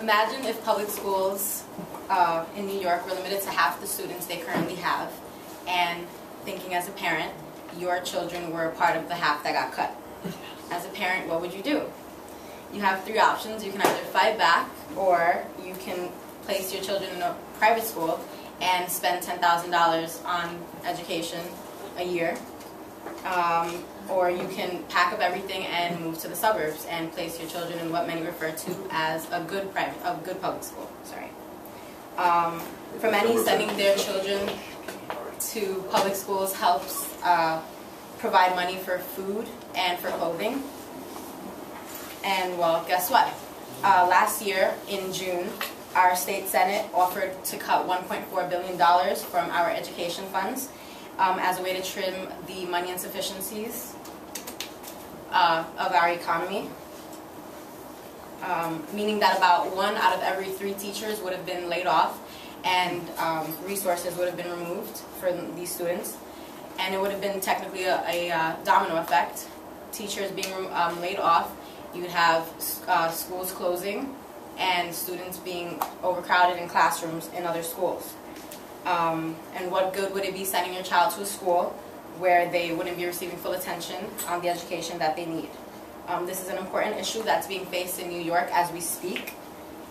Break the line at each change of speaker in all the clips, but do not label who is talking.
Imagine if public schools in New York were limited to half the students they currently have, and thinking as a parent, your children were a part of the half that got cut. As a parent, what would you do? You have three options. You can either fight back, or you can place your children in a private school and spend $10,000 on education a year. Or you can pack up everything and move to the suburbs and place your children in what many refer to as a good public school. Sorry. For many, sending their children to public schools helps provide money for food and for clothing. And well, guess what? Last year in June, our state Senate offered to cut $1.4 billion from our education funds as a way to trim the money insufficiencies of our economy, meaning that about 1 out of every 3 teachers would have been laid off, and resources would have been removed for these students, and it would have been technically a domino effect. Teachers being laid off, you would have schools closing and students being overcrowded in classrooms in other schools. And what good would it be sending your child to a school where they wouldn't be receiving full attention on the education that they need? This is an important issue that's being faced in New York as we speak.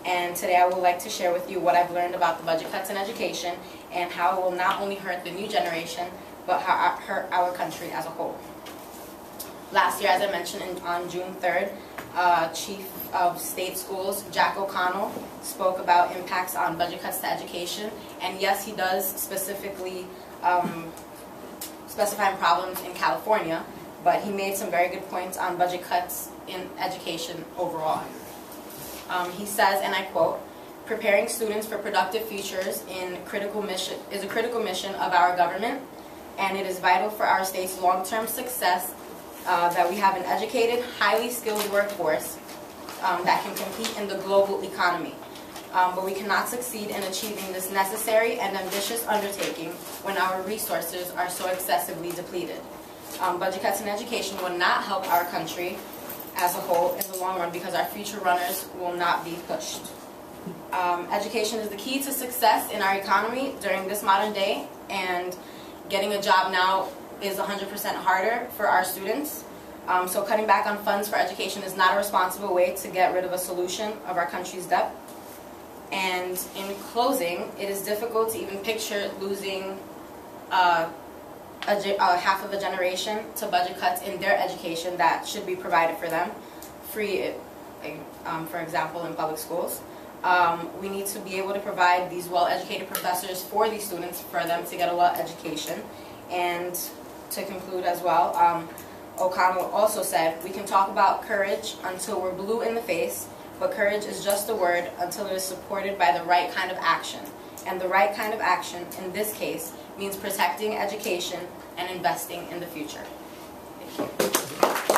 And today I would like to share with you what I've learned about the budget cuts in education and how it will not only hurt the new generation, but how it hurt our country as a whole. Last year, as I mentioned, on June 3rd, Chief of State Schools, Jack O'Connell, spoke about impacts on budget cuts to education. And yes, he does specifically specify problems in California, but he made some very good points on budget cuts in education overall. He says, and I quote, "Preparing students for productive futures is a critical mission of our government, and it is vital for our state's long-term success that we have an educated, highly skilled workforce that can compete in the global economy. But we cannot succeed in achieving this necessary and ambitious undertaking when our resources are so excessively depleted. Budget cuts in education will not help our country as a whole in the long run because our future runners will not be pushed. Education is the key to success in our economy during this modern day, and getting a job now is 100% harder for our students. So cutting back on funds for education is not a responsible way to get rid of a solution of our country's debt. And in closing, it is difficult to even picture losing half of a generation to budget cuts in their education that should be provided for them, free, for example, in public schools. We need to be able to provide these well-educated professors for these students for them to get a well-education. And to conclude as well, O'Connell also said, "We can talk about courage until we're blue in the face, but courage is just a word until it is supported by the right kind of action. And the right kind of action, in this case, means protecting education and investing in the future." Thank you.